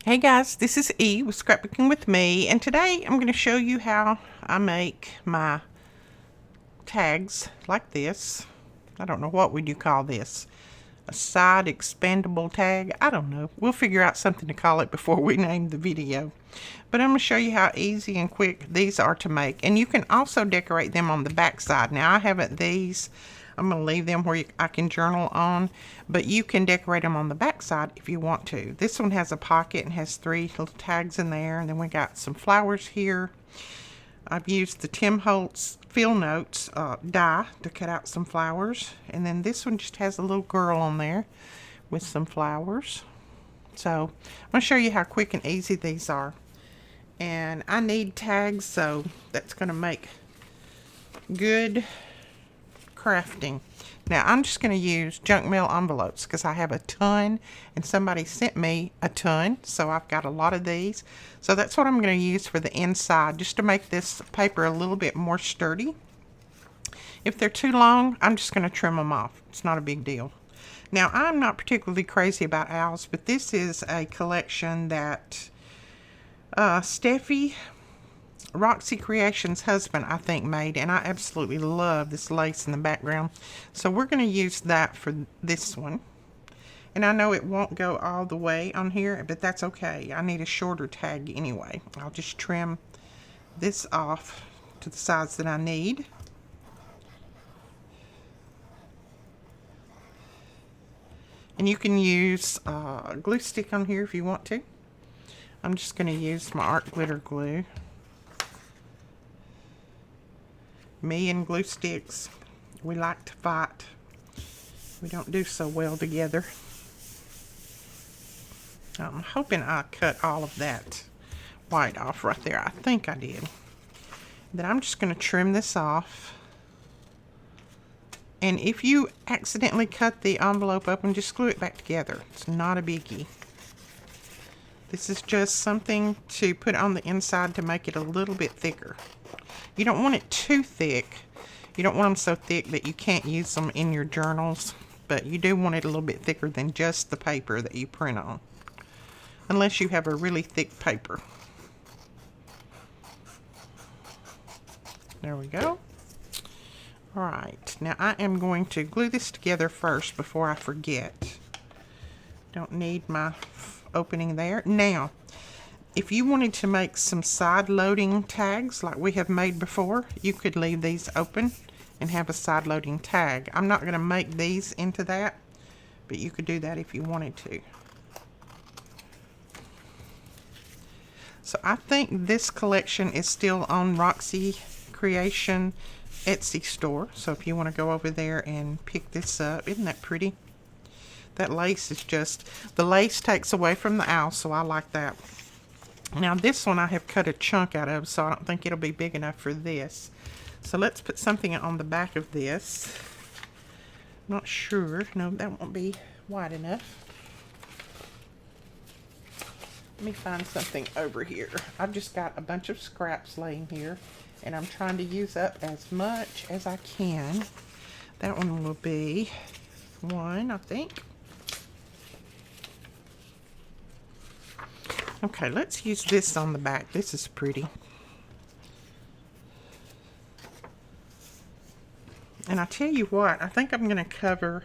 Hey guys, this is E with Scrapbooking with Me, and today I'm going to show you how I make my tags like this. I don't know, what would you call this? A side expandable tag? I don't know. We'll figure out something to call it before we name the video. But I'm going to show you how easy and quick these are to make. And you can also decorate them on the back side. Now I haven't these. I'm going to leave them where I can journal on, but you can decorate them on the back side if you want to. This one has a pocket and has 3 little tags in there, and then we got some flowers here. I've used the Tim Holtz Field Notes die to cut out some flowers, and then this one just has a little girl on there with some flowers. So I'm going to show you how quick and easy these are. And I need tags, so that's going to make good crafting. Now I'm just going to use junk mail envelopes because I have a ton and somebody sent me a ton, so I've got a lot of these. So that's what I'm going to use for the inside, just to make this paper a little bit more sturdy. If they're too long, I'm just going to trim them off. It's not a big deal. Now I'm not particularly crazy about owls, but this is a collection that Steffi, Roxy Creations' husband, I think, made, and I absolutely love this lace in the background. So we're going to use that for this one. And I know it won't go all the way on here, but that's okay. I need a shorter tag anyway. I'll just trim this off to the size that I need. And you can use glue stick on here if you want to. I'm just going to use my art glitter glue. Me and glue sticks, we like to fight. We don't do so well together. I'm hoping I cut all of that white off right there. I think I did. Then I'm just going to trim this off. And if you accidentally cut the envelope up, and just glue it back together. It's not a biggie. This is just something to put on the inside to make it a little bit thicker. You don't want it too thick. You don't want them so thick that you can't use them in your journals, but you do want it a little bit thicker than just the paper that you print on, unless you have a really thick paper. There we go. Alright, now I am going to glue this together first before I forget. Don't need my opening there. Now, if you wanted to make some side loading tags like we have made before, you could leave these open and have a side loading tag. I'm not going to make these into that, but you could do that if you wanted to. So I think this collection is still on Roxy Creation Etsy store. So if you want to go over there and pick this up, isn't that pretty? That lace is just, the lace takes away from the owl, so I like that. Now this one I have cut a chunk out of, so I don't think it'll be big enough for this. So let's put something on the back of this. I'm not sure. No, that won't be wide enough. Let me find something over here. I've just got a bunch of scraps laying here, and I'm trying to use up as much as I can. That one will be one, I think. Okay, let's use this on the back. This is pretty. And I tell you what, I think I'm going to cover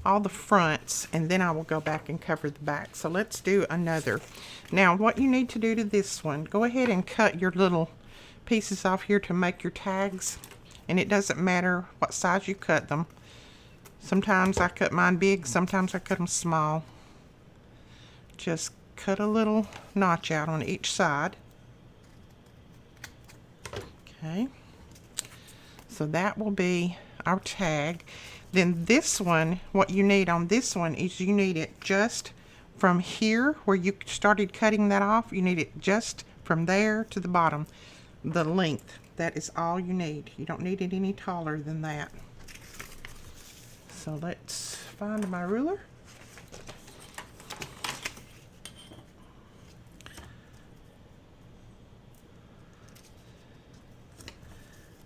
all the fronts, and then I will go back and cover the back. So let's do another. Now, what you need to do to this one, go ahead and cut your little pieces off here to make your tags. And it doesn't matter what size you cut them. Sometimes I cut mine big, sometimes I cut them small. Just cut a little notch out on each side. Okay, so that will be our tag. Then this one, what you need on this one is you need it just from here where you started cutting that off. You need it just from there to the bottom, the length. That is all you need. You don't need it any taller than that. So let's find my ruler.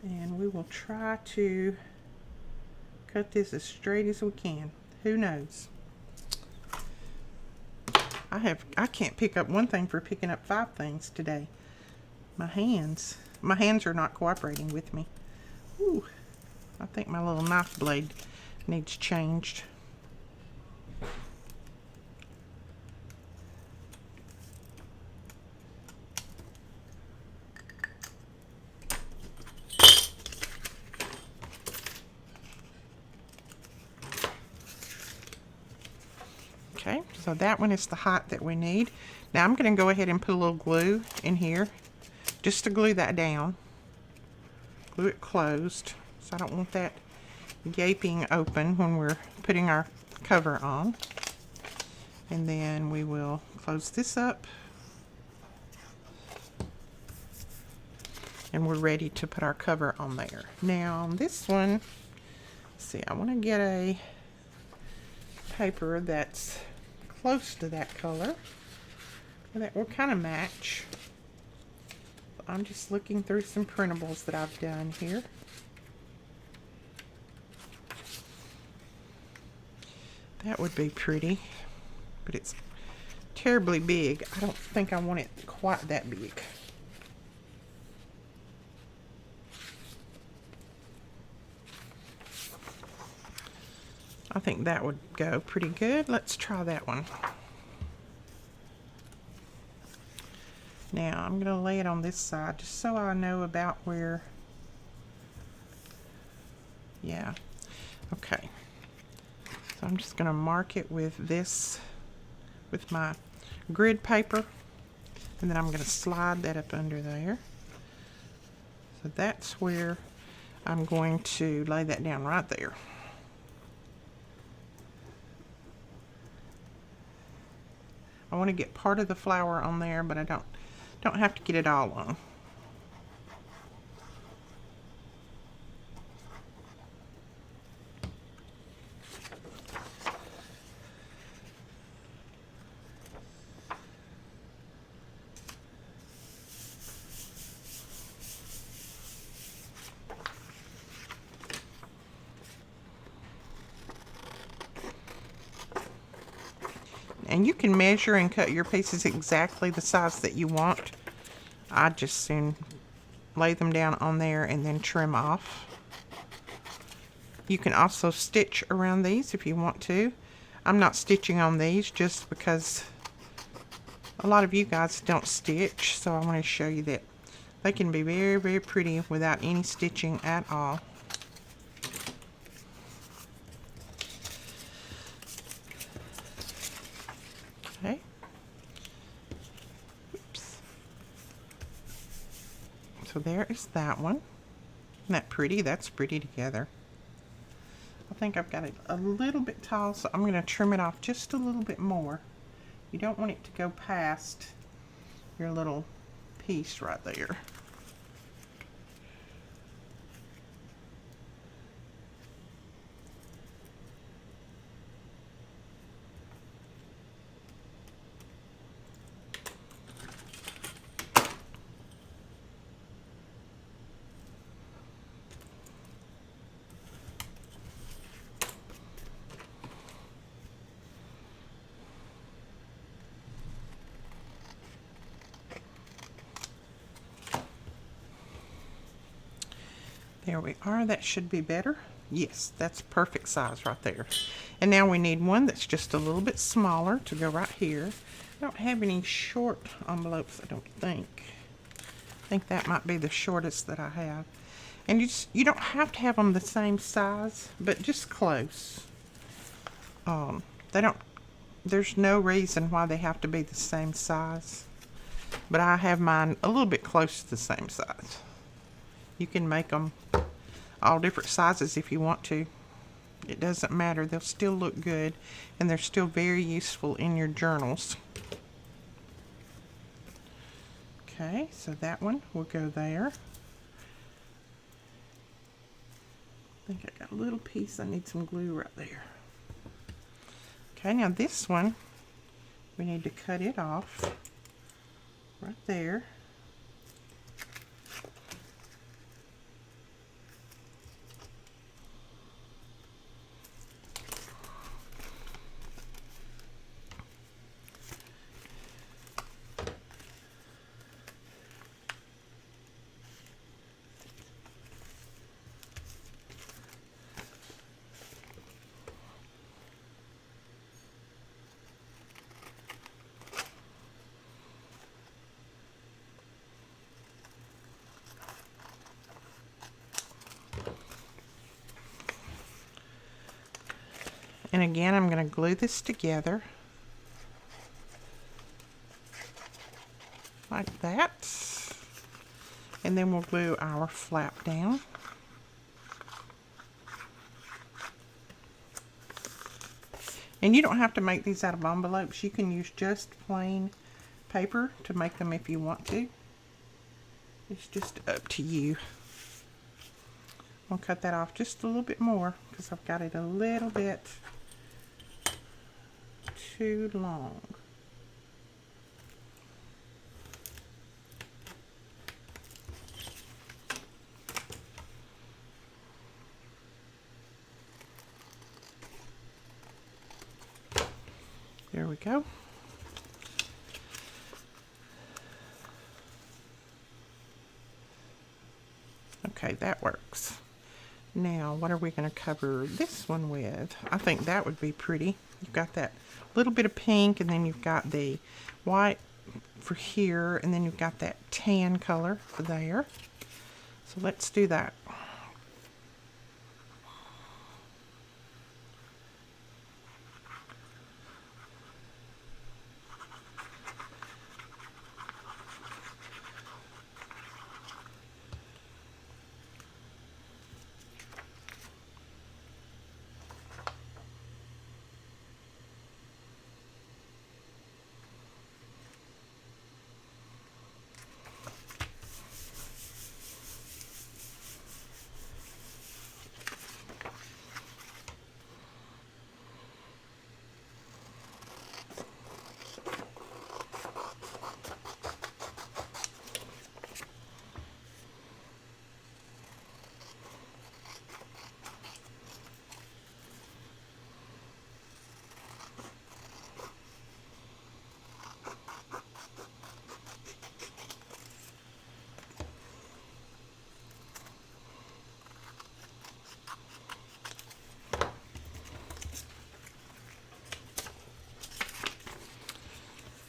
And we will try to cut this as straight as we can. Who knows? I can't pick up one thing for picking up 5 things today. My hands are not cooperating with me. Ooh, I think my little knife blade needs changed. Okay, so that one is the height that we need. Now I'm going to go ahead and put a little glue in here just to glue that down. Glue it closed, so I don't want that gaping open when we're putting our cover on. And then we will close this up. And we're ready to put our cover on there. Now on this one, let's see, I want to get a paper that's close to that color that will kind of match. I'm just looking through some printables that I've done here. That would be pretty, but it's terribly big. I don't think I want it quite that big. I think that would go pretty good. Let's try that one. Now I'm going to lay it on this side just so I know about where. Yeah. Okay. So I'm just going to mark it with this, with my grid paper, and then I'm going to slide that up under there. So that's where I'm going to lay that down right there. I want to get part of the flower on there, but I don't have to get it all on. And you can measure and cut your pieces exactly the size that you want. I just soon lay them down on there and then trim off. You can also stitch around these if you want to. I'm not stitching on these just because a lot of you guys don't stitch, so I want to show you that they can be very, very pretty without any stitching at all. Okay. Oops. So there is that one. Isn't that pretty? That's pretty together. I think I've got it a little bit tall, so I'm going to trim it off just a little bit more. You don't want it to go past your little piece right there. There we are. That should be better. Yes, that's perfect size right there. And now we need one that's just a little bit smaller to go right here. I don't have any short envelopes, I don't think. I think that might be the shortest that I have. And you don't have to have them the same size, but just close. There's no reason why they have to be the same size. But I have mine a little bit close to the same size. You can make them all different sizes if you want to. It doesn't matter. They'll still look good, and they're still very useful in your journals. Okay, so that one will go there. I think I got a little piece. I need some glue right there. Okay, now this one, we need to cut it off right there. And again, I'm going to glue this together like that. And then we'll glue our flap down. And you don't have to make these out of envelopes. You can use just plain paper to make them if you want to. It's just up to you. I'll cut that off just a little bit more because I've got it a little bit too long. There we go. Okay, that works. Now, what are we going to cover this one with? I think that would be pretty. You've got that little bit of pink, and then you've got the white for here, and then you've got that tan color for there. So let's do that.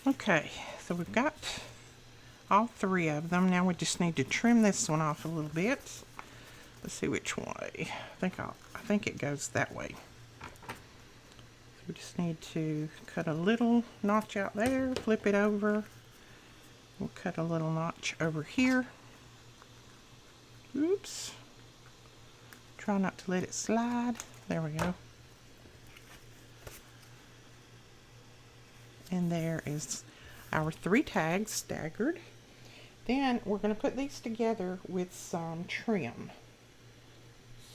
Okay, so we've got all three of them. Now we just need to trim this one off a little bit. Let's see which way. I think it goes that way. We just need to cut a little notch out there, flip it over. We'll cut a little notch over here. Oops. Try not to let it slide. There we go. And there is our 3 tags staggered. Then we're going to put these together with some trim.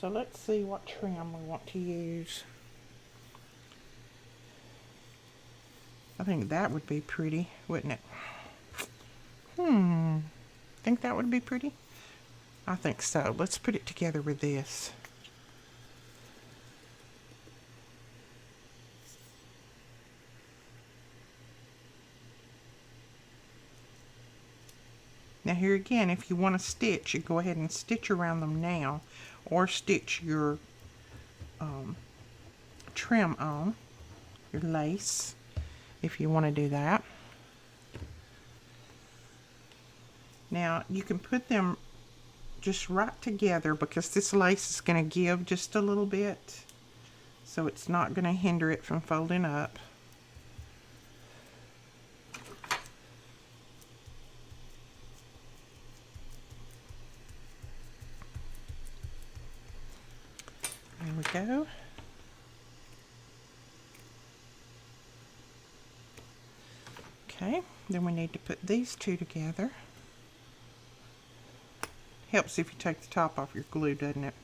So let's see what trim we want to use. I think that would be pretty, wouldn't it? Think that would be pretty? I think so. Let's put it together with this. Now here again, if you want to stitch, you go ahead and stitch around them now, or stitch your trim on, your lace, if you want to do that. Now you can put them just right together because this lace is going to give just a little bit, so it's not going to hinder it from folding up. There we go. Okay, then we need to put these two together. Helps if you take the top off your glue, doesn't it?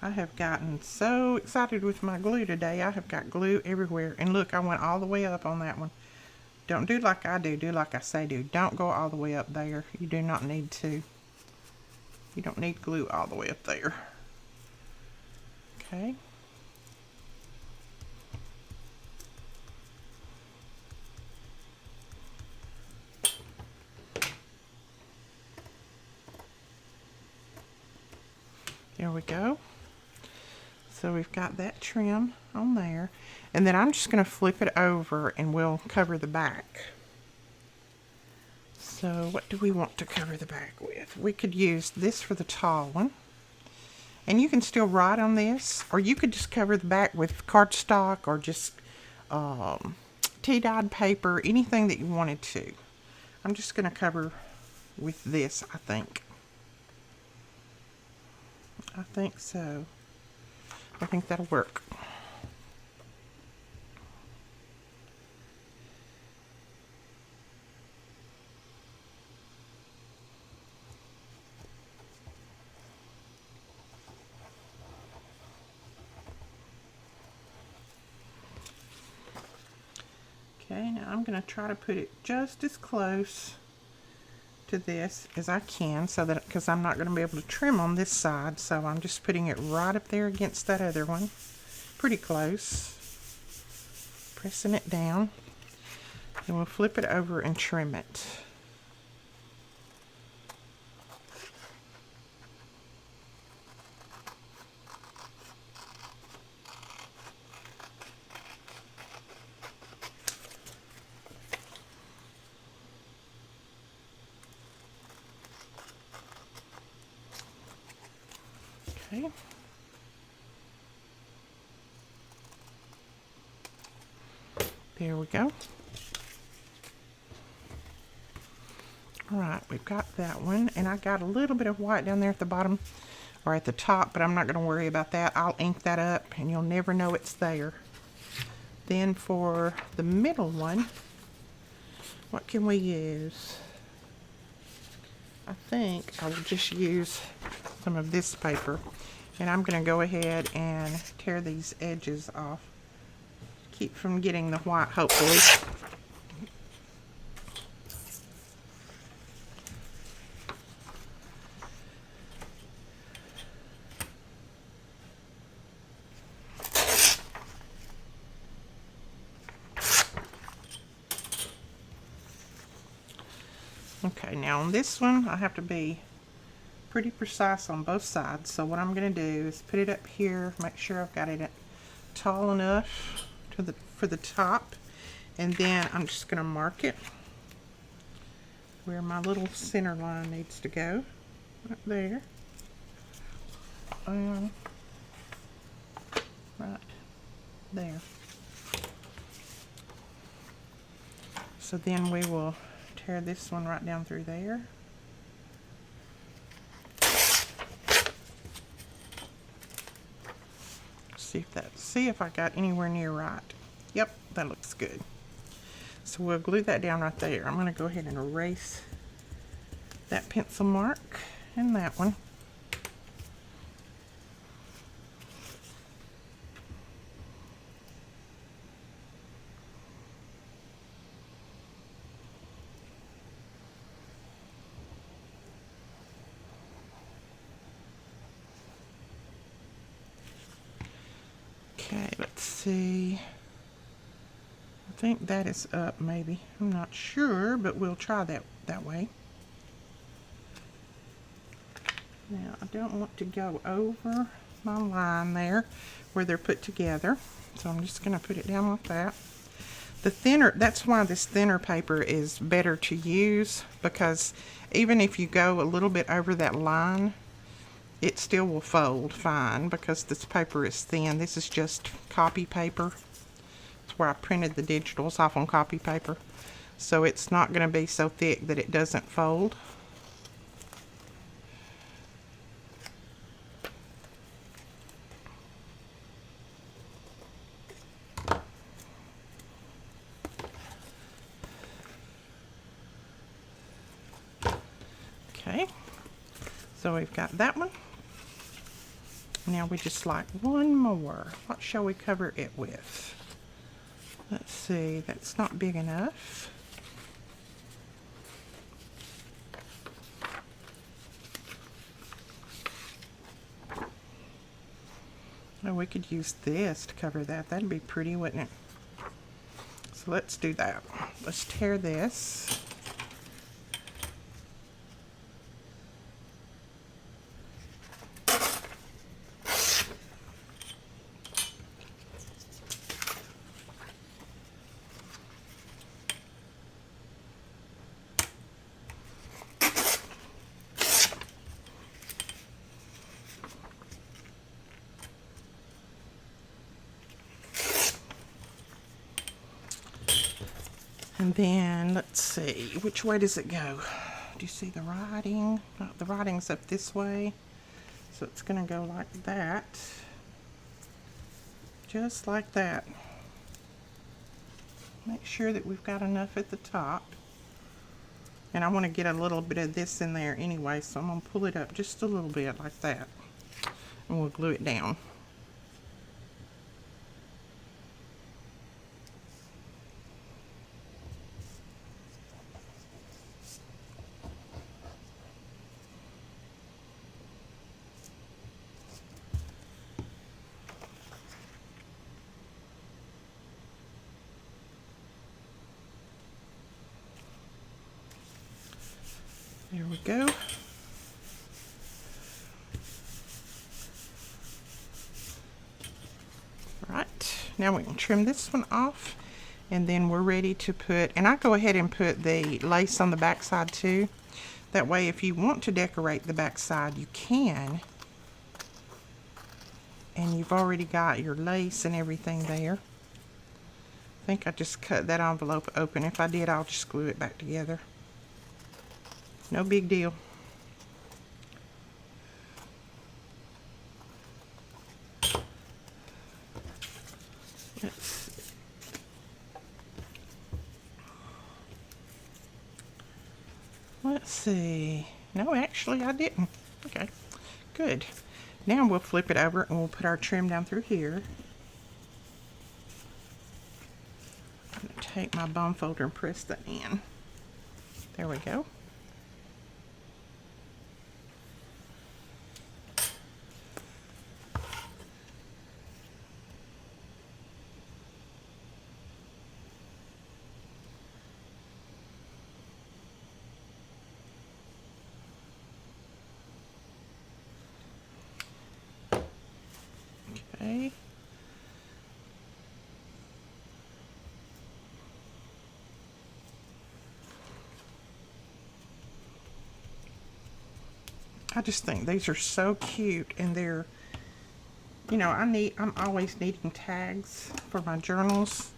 I have gotten so excited with my glue today. I have got glue everywhere. And look, I went all the way up on that one. Don't do like I do. Do like I say do. Don't go all the way up there. You do not need to. You don't need glue all the way up there. Okay. There we go. So we've got that trim on there. And then I'm just going to flip it over and we'll cover the back. So what do we want to cover the back with? We could use this for the tall one. And you can still write on this, or you could just cover the back with cardstock or just tea-dyed paper, anything that you wanted to. I'm just going to cover with this, I think. I think so. I think that'll work. Okay, now I'm going to try to put it just as close to this as I can, so that, because I'm not going to be able to trim on this side, so I'm just putting it right up there against that other one. Pretty close. Pressing it down. And we'll flip it over and trim it. Okay. There we go. Alright, we've got that one, and I got a little bit of white down there at the bottom, or at the top, but I'm not going to worry about that. I'll ink that up, and you'll never know it's there. Then for the middle one, what can we use? I think I will just use some of this paper, and I'm going to go ahead and tear these edges off. Keep from getting the white, hopefully. Okay, now on this one, I have to be pretty precise on both sides. So what I'm going to do is put it up here, make sure I've got it tall enough for the top, and then I'm just going to mark it where my little center line needs to go, right there, right there. So then we will tear this one right down through there. See if I got anywhere near right. Yep, that looks good. So we'll glue that down right there. I'm going to go ahead and erase that pencil mark and that one. Okay, let's see. I think that is up, maybe. I'm not sure, but we'll try that way. Now, I don't want to go over my line there where they're put together, so I'm just going to put it down like that. The thinner, that's why this thinner paper is better to use, because even if you go a little bit over that line, it still will fold fine because this paper is thin. This is just copy paper. It's where I printed the digitals off on copy paper. So it's not going to be so thick that it doesn't fold. Okay, so we've got that one. Now we just like one more. What shall we cover it with? Let's see, that's not big enough. Oh, we could use this to cover that. That'd be pretty, wouldn't it? So let's do that. Let's tear this. And then, let's see, which way does it go? Do you see the writing? Oh, the writing's up this way. So it's going to go like that. Just like that. Make sure that we've got enough at the top. And I want to get a little bit of this in there anyway, so I'm going to pull it up just a little bit like that. And we'll glue it down. There we go. Right, now we can trim this one off, and then we're ready to put, and I go ahead and put the lace on the back side too. That way if you want to decorate the back side, you can. And you've already got your lace and everything there. I think I just cut that envelope open. If I did, I'll just glue it back together. No big deal. Let's see. No, actually I didn't. Okay, good. Now we'll flip it over and we'll put our trim down through here. I'm going to take my bone folder and press that in. There we go. Okay. I just think these are so cute, and they're, you know, I'm always needing tags for my journals,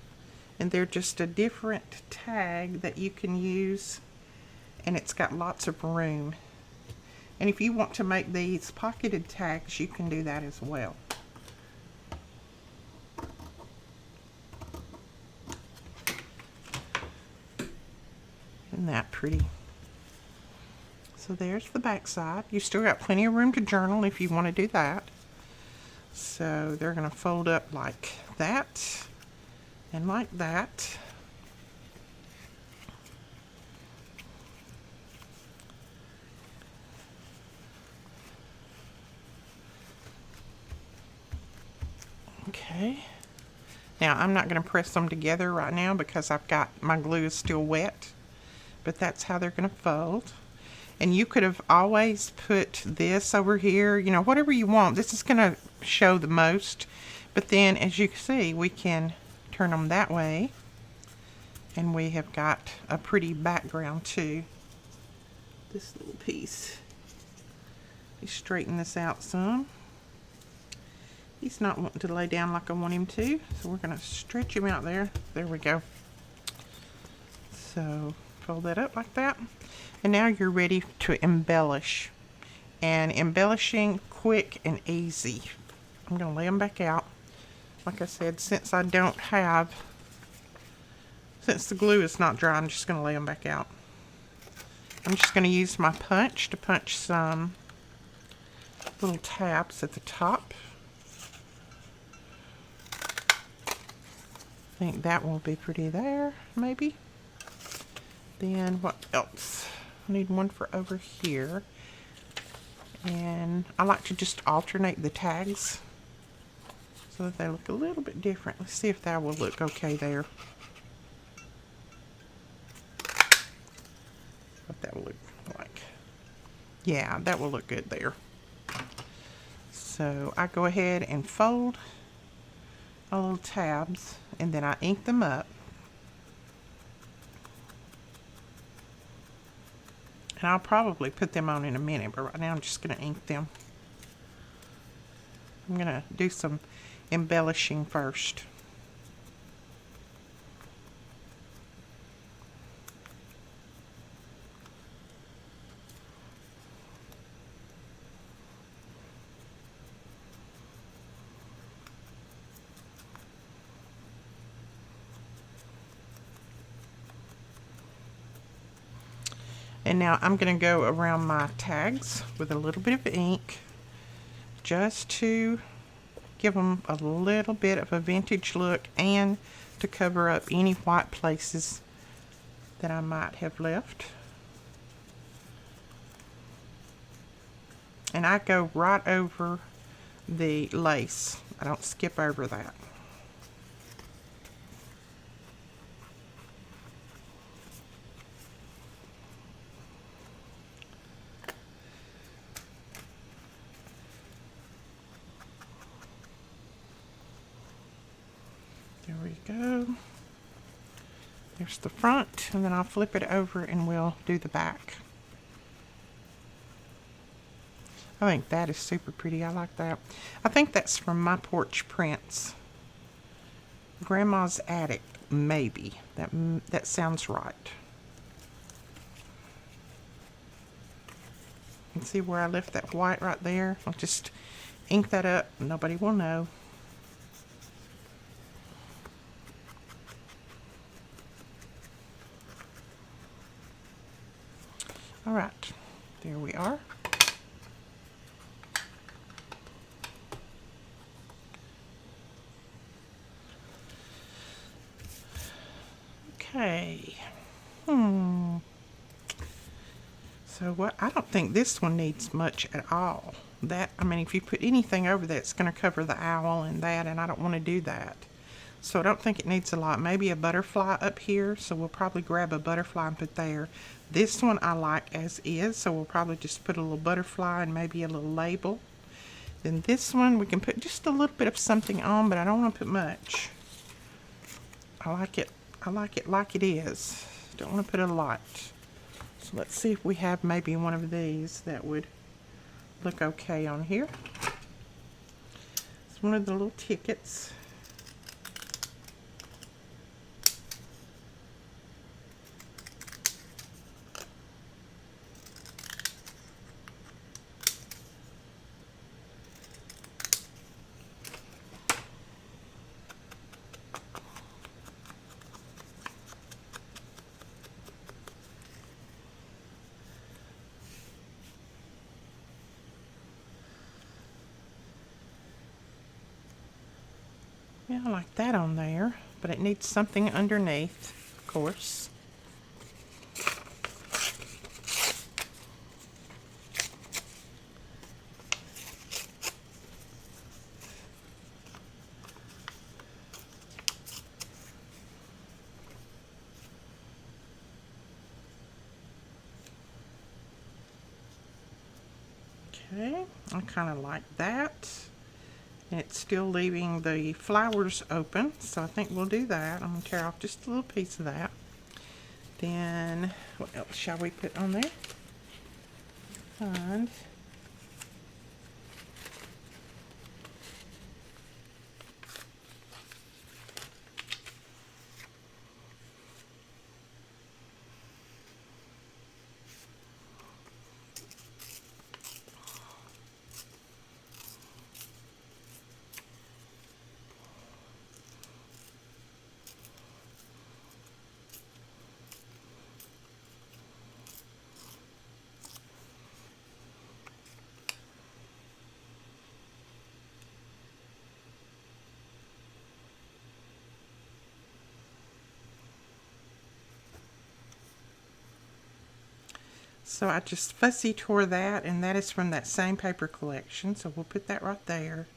and they're just a different tag that you can use, and it's got lots of room. And if you want to make these pocketed tags, you can do that as well. Isn't that pretty? So there's the back side. You still got plenty of room to journal if you want to do that. So they're going to fold up like that and like that. Okay. Now I'm not going to press them together right now because I've got my glue is still wet, but that's how they're going to fold. And you could have always put this over here, you know, whatever you want. This is going to show the most. But then, as you can see, we can turn them that way. And we have got a pretty background too. This little piece. Let me straighten this out some. He's not wanting to lay down like I want him to. So we're going to stretch him out there. There we go. So fold that up like that. And now you're ready to embellish. And embellishing quick and easy. I'm going to lay them back out. Like I said, since the glue is not dry, I'm just going to lay them back out. I'm just going to use my punch to punch some little tabs at the top. I think that will be pretty there, maybe. Then what else? I need one for over here. And I like to just alternate the tags so that they look a little bit different. Let's see if that will look okay there. What that will look like. Yeah, that will look good there. So I go ahead and fold my little tabs, and then I ink them up. And I'll probably put them on in a minute, but right now I'm just going to ink them. I'm going to do some embellishing first. And now I'm going to go around my tags with a little bit of ink just to give them a little bit of a vintage look and to cover up any white places that I might have left. And I go right over the lace. I don't skip over that. There we go. There's the front, and then I'll flip it over and we'll do the back. I think that is super pretty. I like that. I think that's from My Porch Prints. Grandma's Attic, maybe. That sounds right. You can see where I left that white right there. I'll just ink that up. Nobody will know. All right, there we are. Okay. So what? I don't think this one needs much at all. I mean, if you put anything over that, it's going to cover the owl and that, and I don't want to do that. So I don't think it needs a lot. Maybe a butterfly up here, so we'll probably grab a butterfly and put there. This one I like as is, so we'll probably just put a little butterfly and maybe a little label. Then this one, we can put just a little bit of something on, but I don't want to put much. I like it like it is. Don't want to put a lot. So let's see if we have maybe one of these that would look okay on here. It's one of the little tickets. Yeah, I like that on there, but it needs something underneath, of course. Okay, I kind of like that. And it's still leaving the flowers open, so I think we'll do that. I'm going to tear off just a little piece of that. Then, what else shall we put on there? And so I just fussy tore that, and that is from that same paper collection, so we'll put that right there.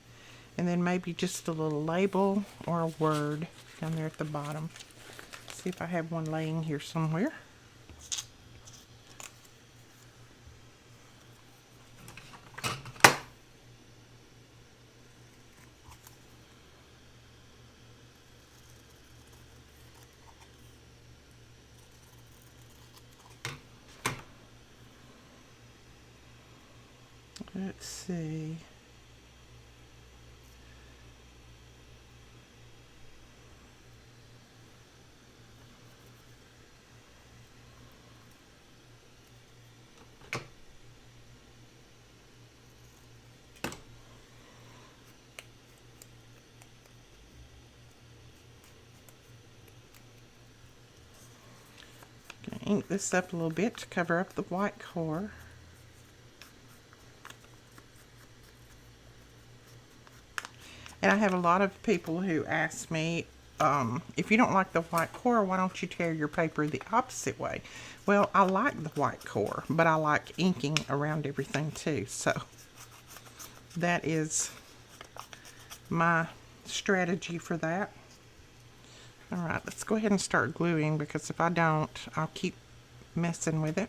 And then maybe just a little label or a word down there at the bottom. See if I have one laying here somewhere. Let's see. ink this up a little bit to cover up the white core. And I have a lot of people who ask me, if you don't like the white core, why don't you tear your paper the opposite way? Well, I like the white core, but I like inking around everything too. So that is my strategy for that. All right, let's go ahead and start gluing, because if I don't, I'll keep messing with it.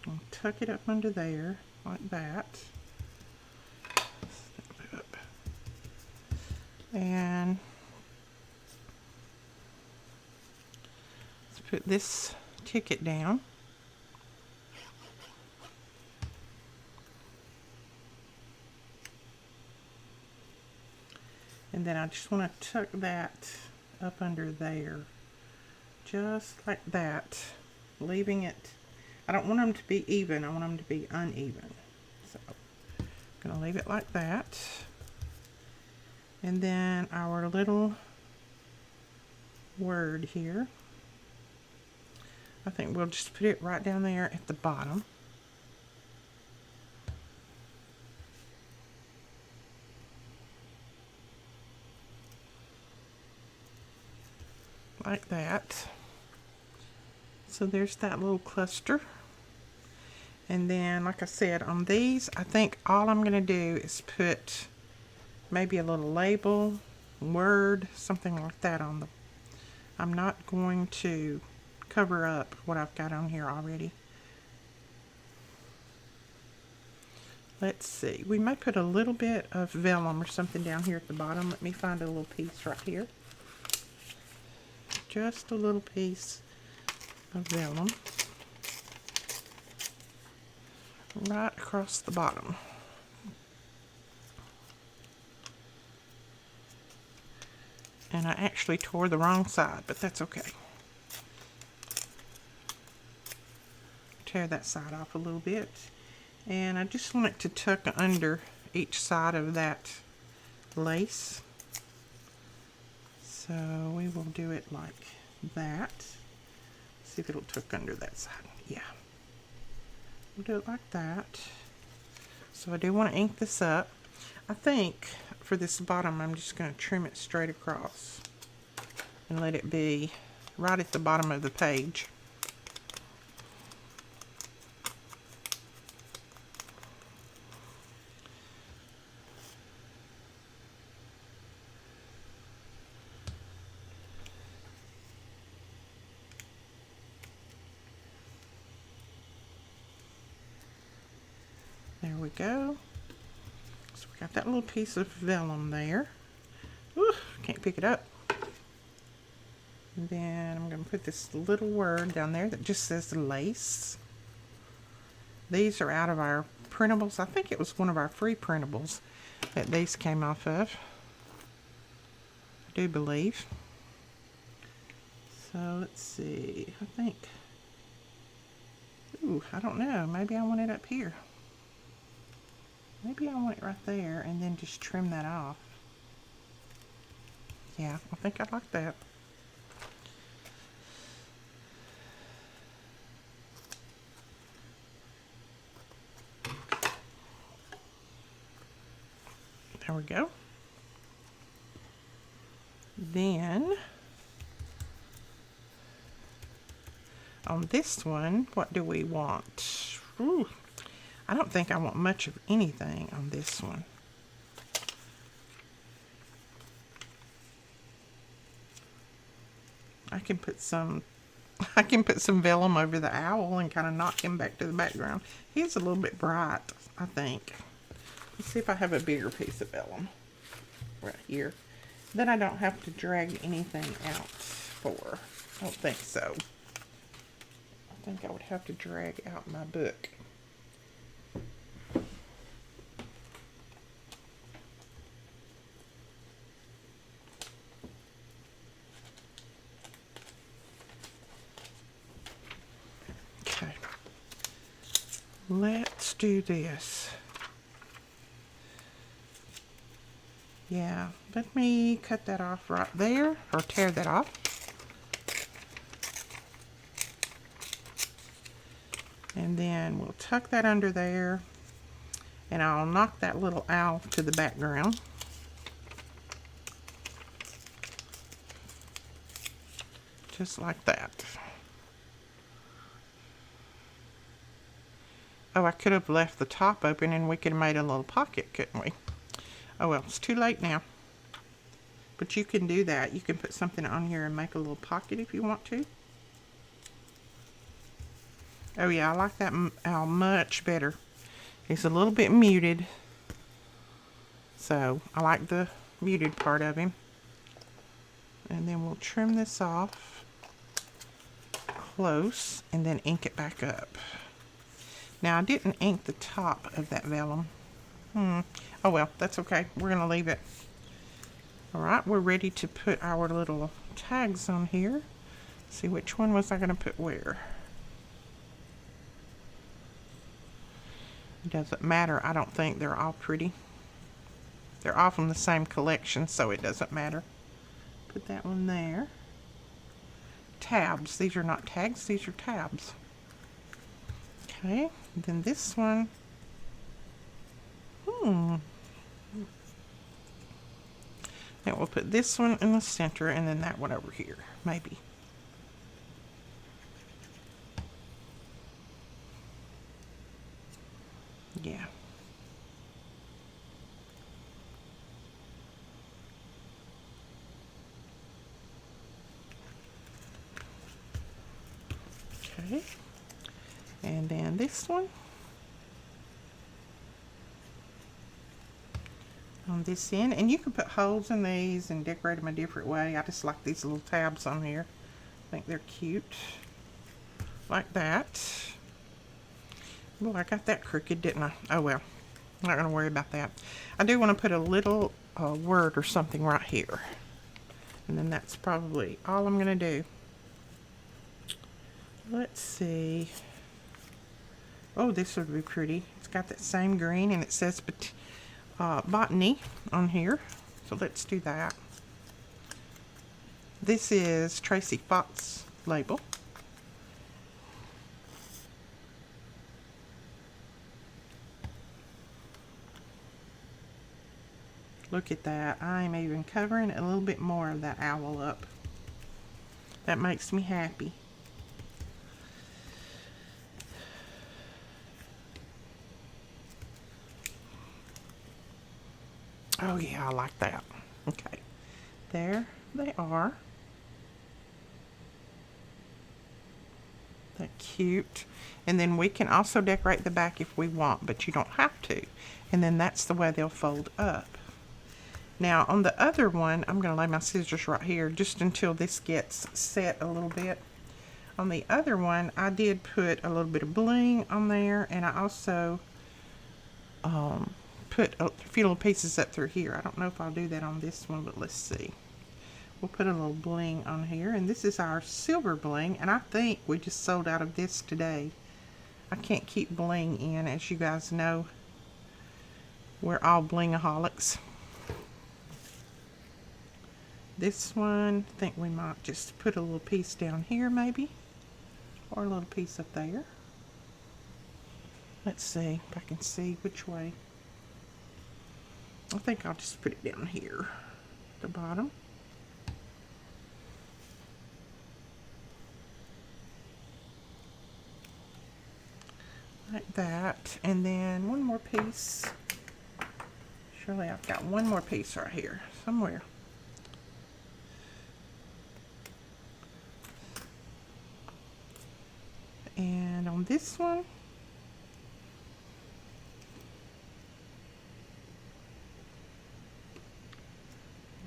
I'll tuck it up under there like that. And let's put this ticket down. And then I just want to tuck that up under there, just like that, leaving it. I don't want them to be even, I want them to be uneven. So I'm going to leave it like that. And then our little word here, I think we'll just put it right down there at the bottom. Like that. So there's that little cluster. And then, like I said, on these, I think all I'm going to do is put maybe a little label, word, something like that on them. I'm not going to cover up what I've got on here already. Let's see, we may put a little bit of vellum or something down here at the bottom. Let me find a little piece right here. Just a little piece of vellum right across the bottom. And I actually tore the wrong side, but that's okay. Tear that side off a little bit. And I just want it to tuck under each side of that lace. So we will do it like that. See if it'll tuck under that side. Yeah. We'll do it like that. So I do want to ink this up. I think for this bottom, I'm just going to trim it straight across and let it be right at the bottom of the page. There we go. So we got that little piece of vellum there. Ooh, can't pick it up. And then I'm going to put this little word down there that just says lace. These are out of our printables. I think it was one of our free printables that these came off of. I do believe. So let's see. I think, ooh, I don't know. Maybe I want it up here. Maybe I want it right there and then just trim that off. Yeah, I think I like that. There we go. Then on this one, what do we want? Ooh, I don't think I want much of anything on this one. I can put some vellum over the owl and kind of knock him back to the background. He's a little bit bright, I think. Let's see if I have a bigger piece of vellum right here. Then I don't have to drag anything out for. I don't think so. I think I would have to drag out my book. Okay. Let's do this. Yeah, let me cut that off right there, or tear that off. And then we'll tuck that under there, and I'll knock that little owl to the background. Just like that. Oh, I could have left the top open and we could have made a little pocket, couldn't we? Oh well, it's too late now. But you can do that. You can put something on here and make a little pocket if you want to. Oh yeah, I like that owl much better. He's a little bit muted. So I like the muted part of him. And then we'll trim this off close and then ink it back up. Now I didn't ink the top of that vellum. Oh well, that's okay. We're going to leave it. Alright, we're ready to put our little tags on here. See, which one was I going to put where? It doesn't matter. I don't think. They're all pretty. They're all from the same collection, so it doesn't matter. Put that one there. Tabs. These are not tags, these are tabs. Okay, and then this one. Then we'll put this one in the center and then that one over here, maybe. Yeah. Okay. And then this one. On this end, and you can put holes in these and decorate them a different way. I just like these little tabs on here. I think they're cute. Like that. Oh, I got that crooked, didn't I? Oh well, I'm not going to worry about that. I do want to put a little word or something right here. And then that's probably all I'm going to do. Let's see. Oh, this would be pretty. It's got that same green and it says botany on here. So let's do that. This is Tracy Fox label. Look at that. I'm even covering a little bit more of that owl up. That makes me happy. Oh yeah, I like that. Okay. There they are. They're cute. And then we can also decorate the back if we want, but you don't have to. And then that's the way they'll fold up. Now on the other one, I'm going to lay my scissors right here just until this gets set a little bit. On the other one, I did put a little bit of bling on there, and I also put a few little pieces up through here. I don't know if I'll do that on this one, but let's see. We'll put a little bling on here, and this is our silver bling, and I think we just sold out of this today. I can't keep bling in, as you guys know. We're all blingaholics. This one, I think we might just put a little piece down here maybe, or a little piece up there. Let's see if I can see which way. I think I'll just put it down here at the bottom. Like that. And then one more piece. Surely I've got one more piece right here somewhere. And on this one,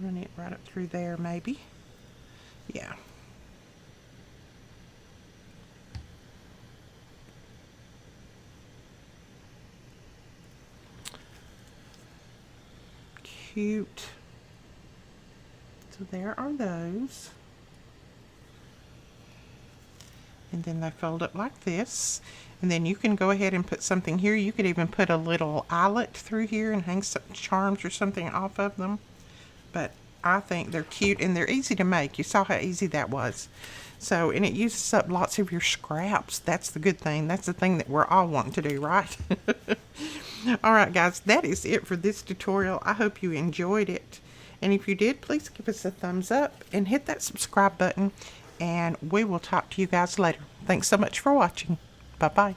run it right up through there maybe. Yeah. Cute. So there are those. And then they fold up like this. And then you can go ahead and put something here. You could even put a little eyelet through here and hang some charms or something off of them. but I think they're cute and they're easy to make. You saw how easy that was. So, and it uses up lots of your scraps. That's the good thing. That's the thing that we're all wanting to do, right? Alright guys, that is it for this tutorial. I hope you enjoyed it. And if you did, please give us a thumbs up and hit that subscribe button. And we will talk to you guys later. Thanks so much for watching. Bye-bye.